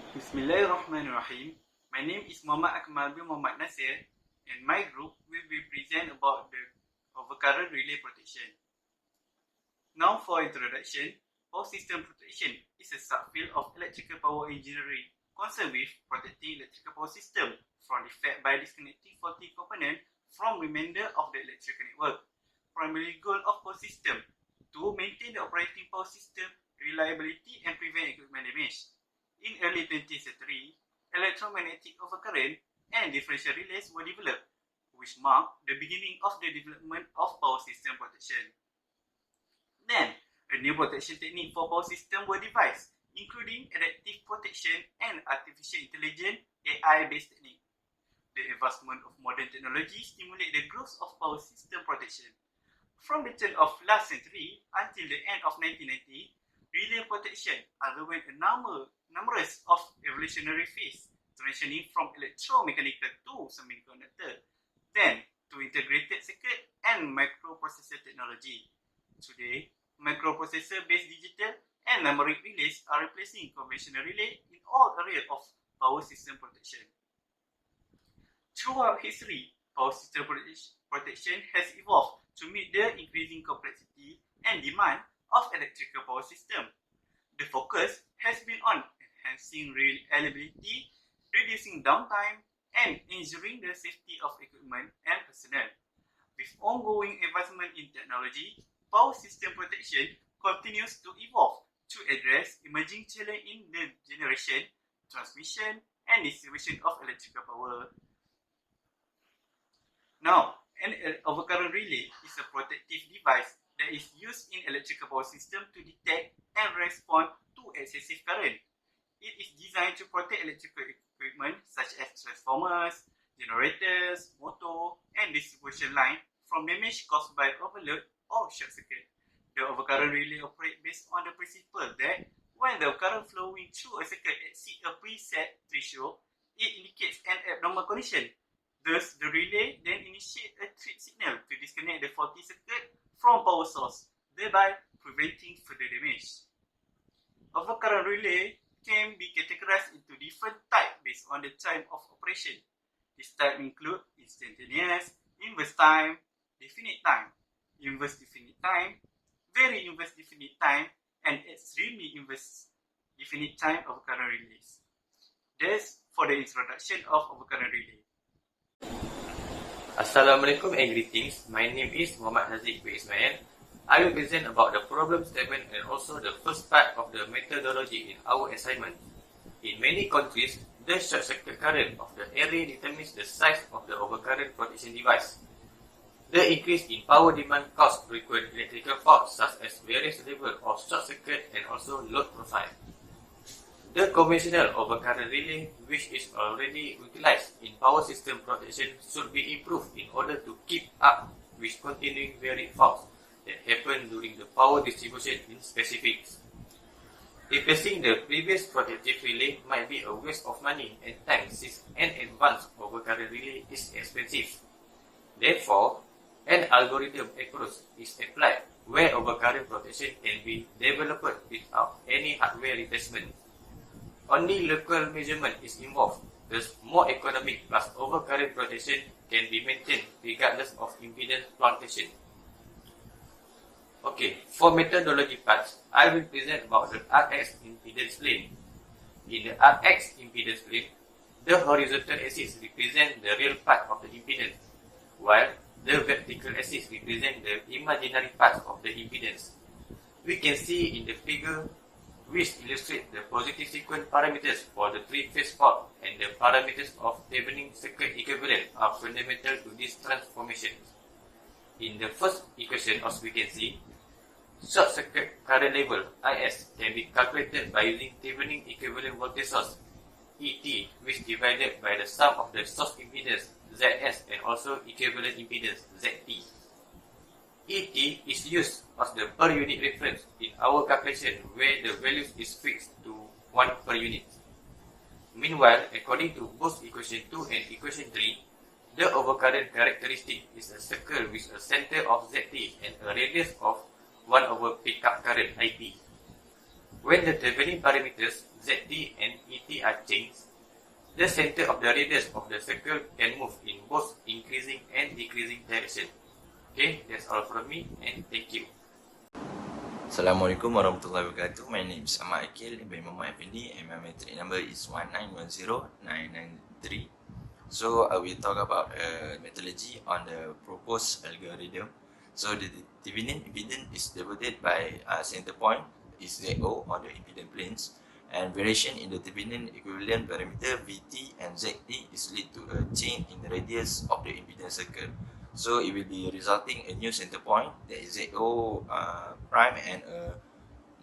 Bismillahirrahmanirrahim. My name is Muhammad Akmal bin Mohammad Nasir, and my group will be present about the overcurrent relay protection. Now for introduction, power system protection is a subfield of electrical power engineering concerned with protecting electrical power system from defect by disconnecting faulty component from remainder of the electrical network. Primary goal of power system to maintain the operating power system reliability and prevent equipment damage. In early 20th century, electromagnetic overcurrent and differential relays were developed, which marked the beginning of the development of power system protection. Then, a new protection technique for power system were devised, including adaptive protection and artificial intelligence (AI)-based technique. The advancement of modern technology stimulated the growth of power system protection. From the turn of last century until the end of 1990, relay protection underwent a numerous of evolutionary phases, transitioning from electromechanical to semiconductor, then to integrated circuit and microprocessor technology. Today, microprocessor-based digital and numeric relays are replacing conventional relay in all areas of power system protection. Throughout history, power system protection has evolved to meet the increasing complexity and demand of electrical power system. The focus has been on enhancing reliability, reducing downtime, and ensuring the safety of equipment and personnel. With ongoing advancement in technology, power system protection continues to evolve to address emerging challenges in the generation, transmission, and distribution of electrical power. Now, an overcurrent relay is a protective device that is used in electrical power system to detect and respond to excessive current. It is designed to protect electrical equipment such as transformers, generators, motor, and distribution line from damage caused by overload or short circuit. The overcurrent relay operates based on the principle that when the current flowing through a circuit exceeds a preset threshold, it indicates an abnormal condition. Thus, the relay then initiates a trip signal to disconnect the faulty circuit from power source, thereby preventing further damage. Overcurrent relay can be categorized into different types based on the time of operation. These types include instantaneous, inverse time, definite time, inverse definite time, very inverse definite time, and extremely inverse definite time overcurrent relays. That's for the introduction of overcurrent relay. Assalamualaikum and greetings. My name is Mohammad Haziq bin Ismail. I will present about the problem statement and also the first part of the methodology in our assignment. In many countries, the short circuit current of the array determines the size of the overcurrent protection device. The increase in power demand causes frequent electrical faults such as various levels of short circuit and also load profile. The conventional overcurrent relay, which is already utilized in power system protection, should be improved in order to keep up with continuing varied faults that happen during the power distribution in specifics. Replacing the previous protective relay might be a waste of money and time since an advanced overcurrent relay is expensive. Therefore, an algorithm approach is applied where overcurrent protection can be developed without any hardware replacement. Only local measurement is involved, thus more economic plus overcurrent protection can be maintained regardless of impedance fluctuation. Okay, for methodology parts, I will present about the Rx impedance plane. In the Rx impedance plane, the horizontal axis represents the real part of the impedance, while the vertical axis represents the imaginary part of the impedance. We can see in the figure which illustrates the positive sequence parameters for the three-phase fault and the parameters of Thevenin circuit equivalent are fundamental to this transformation. In the first equation, as we can see, short circuit current level IS can be calculated by using Thevenin equivalent voltage source ET, which divided by the sum of the source impedance ZS and also equivalent impedance ZT. ET is used as the per unit reference in our calculation where the values is fixed to 1 per unit. Meanwhile, according to both equation 2 and equation 3, the overcurrent characteristic is a circle with a center of ZT and a radius of 1 over pickup current IP. When the Thevenin parameters ZT and ET are changed, the center of the radius of the circle can move in both increasing and decreasing direction. Okay, that's all from me, and thank you. Assalamualaikum warahmatullahi wabarakatuh. My name is Ahmad Aqil by Mohammad Effendi and my metric number is 1910993. So I will talk about methodology on the proposed algorithm. So the Thevenin impedance is denoted by center point is ZO on the impedance planes, and variation in the Thevenin equivalent parameter Vt and Zt is lead to a change in the radius of the impedance circle. So it will be resulting a new center point that is ZO prime and a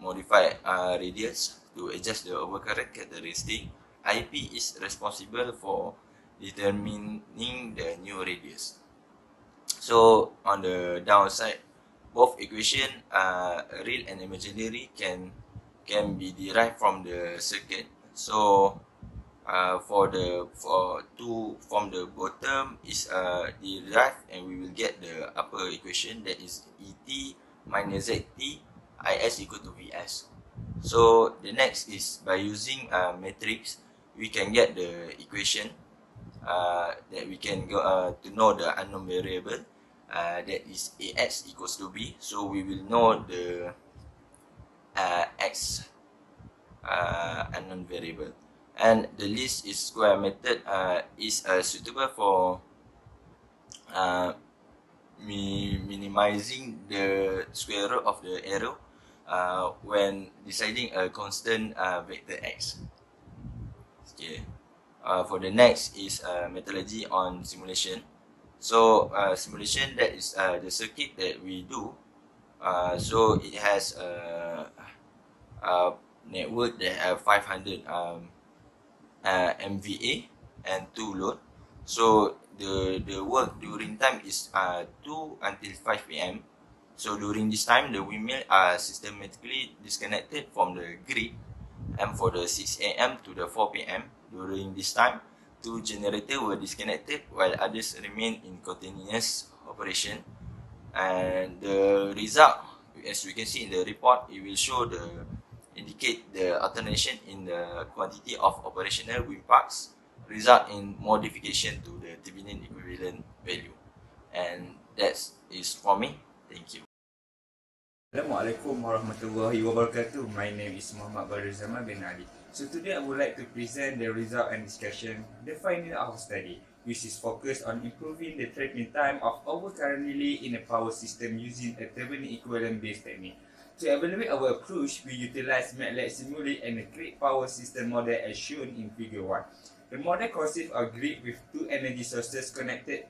modified radius to adjust the overcurrent characteristic. IP is responsible for determining the new radius. So on the downside, both equation, real and imaginary, can be derived from the circuit. So from the bottom is derived, and we will get the upper equation, that is ET minus ZT IS equal to VS. So the next is by using matrix, we can get the equation that we can go to know the unknown variable, that is AX equals to B. So we will know the X unknown variable. And the least square method is suitable for minimizing the square root of the error when deciding a constant vector x. Okay. For the next is methodology on simulation. So simulation, that is the circuit that we do. So it has a network that have 500 MVA and 2 load. So the work during time is 2 until 5 PM. So during this time, the windmill are systematically disconnected from the grid, and for the 6 AM to the 4 PM, during this time, 2 generators were disconnected while others remain in continuous operation. And the result, as we can see in the report, it will show indicate the alternation in the quantity of operational wind parks result in modification to the Thevenin equivalent value. And that is for me. Thank you. Assalamualaikum warahmatullahi wabarakatuh. My name is Mohammad Badruzzaman bin Ali. So today I would like to present the result and discussion, the finding of study, which is focused on improving the trapping time of overcurrent relay in a power system using a Thevenin equivalent based technique. To evaluate our approach, we utilize MATLAB Simulate and a grid power system model as shown in figure 1. The model consists of grid with 2 energy sources connected.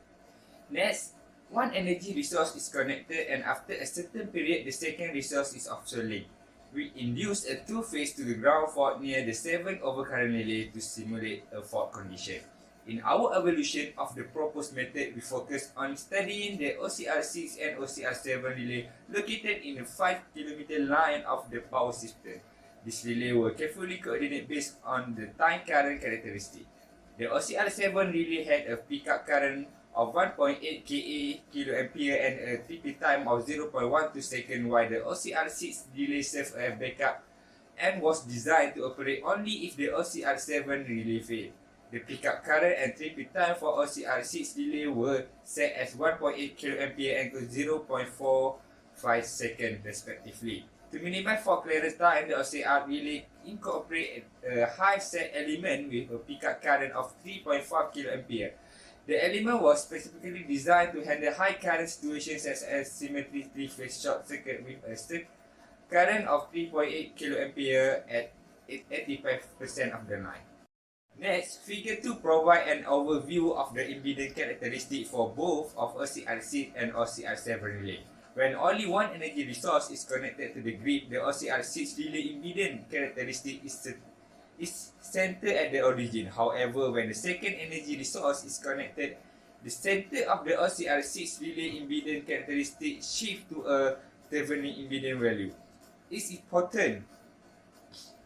Next, one energy resource is connected, and after a certain period, the second resource is obsolete. We induce a 2-phase to the ground fault near the 7 overcurrent relay to simulate a fault condition. In our evaluation of the proposed method, we focus on studying the OCR6 and OCR7 relay located in a 5 km line of the power system. This relay were carefully coordinated based on the time current characteristic. The OCR7 relay had a pickup current of 1.8 kA and a TP time of 0.12 seconds, while the OCR6 relay served as backup and was designed to operate only if the OCR7 relay failed. The pickup current and TP time for OCR6 relay were set as 1.8 kA and 0.45 seconds respectively. To minimize fault clearance time, the OCR relay incorporated a high set element with a pickup current of 3.5 kA. The element was specifically designed to handle high current situations such as symmetry 3-phase short circuit with a current of 3.8 kA at 85% of the line. Next, figure 2 provides an overview of the impedance characteristic for both of OCR6 and OCR7 relay. When only one energy resource is connected to the grid, the OCR6 relay impedance characteristic is centered at the origin. However, when the second energy resource is connected, the center of the OCR6 relay impedance characteristic shifts to a Thevenin impedance value. It's important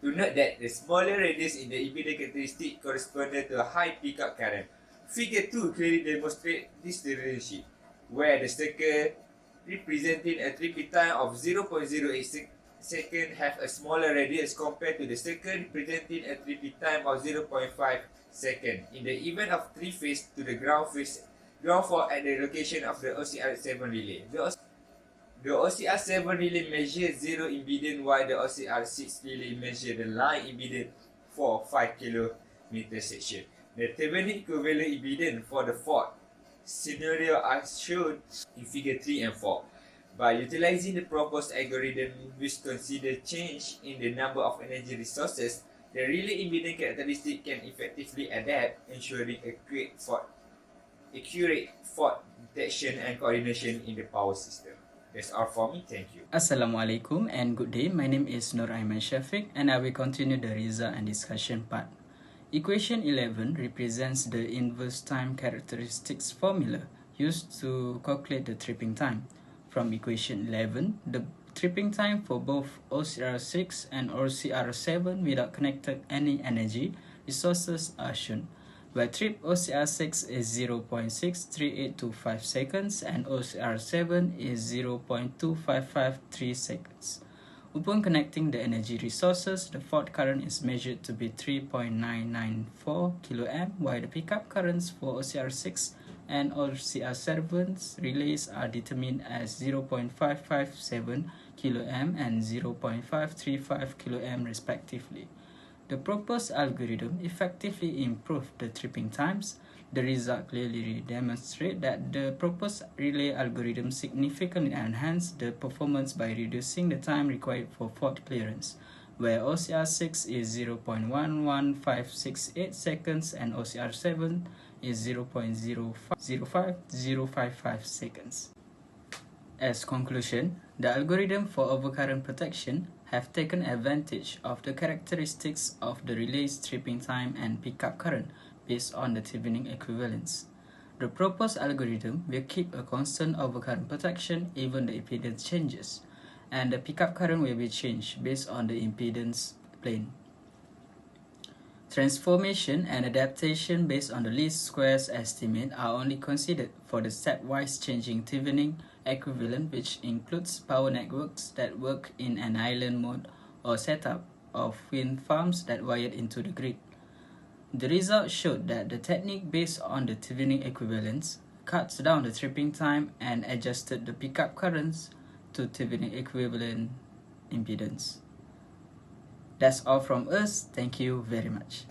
to note that the smaller radius in the impedance characteristic corresponded to a high pickup current. Figure 2 clearly demonstrates this relationship, where the circle representing a TP time of 0.08 second have a smaller radius compared to the second, presenting a tripping time of 0.5 second. In the event of three-phase to the ground fault at the location of the OCR7 relay. The OCR7 relay measures zero impedance while the OCR6 relay measures the line impedance for 5 km section. The Thevenin equivalent impedance for the fault scenario are shown in figure 3 and 4. By utilizing the proposed algorithm which consider change in the number of energy resources, the relay impedance characteristic can effectively adapt, ensuring accurate fault detection and coordination in the power system. That's all for me. Thank you. Assalamualaikum and good day. My name is Aiman Syafiq and I will continue the result and discussion part. Equation 11 represents the inverse time characteristics formula used to calculate the tripping time. From equation 11, the tripping time for both OCR6 and OCR7 without connected any energy resources are shown, where trip OCR6 is 0.63825 seconds and OCR7 is 0.2553 seconds. Upon connecting the energy resources, the fault current is measured to be 3.994 kA, while the pickup currents for OCR6 and OCR7's relays are determined as 0.557 kA and 0.535 kA respectively. The proposed algorithm effectively improved the tripping times. The result clearly demonstrates that the proposed relay algorithm significantly enhanced the performance by reducing the time required for fault clearance, where OCR6 is 0.11568 seconds and OCR7 is 0.05055 seconds. As conclusion, the algorithm for overcurrent protection have taken advantage of the characteristics of the relay's tripping time and pickup current based on the Thevenin equivalence. The proposed algorithm will keep a constant overcurrent protection even the impedance changes, and the pickup current will be changed based on the impedance plane. Transformation and adaptation based on the least squares estimate are only considered for the stepwise changing Thevenin equivalent, which includes power networks that work in an island mode or setup of wind farms that wired into the grid. The results showed that the technique based on the Thevenin equivalence cuts down the tripping time and adjusted the pickup currents to Thevenin equivalent impedance. That's all from us. Thank you very much.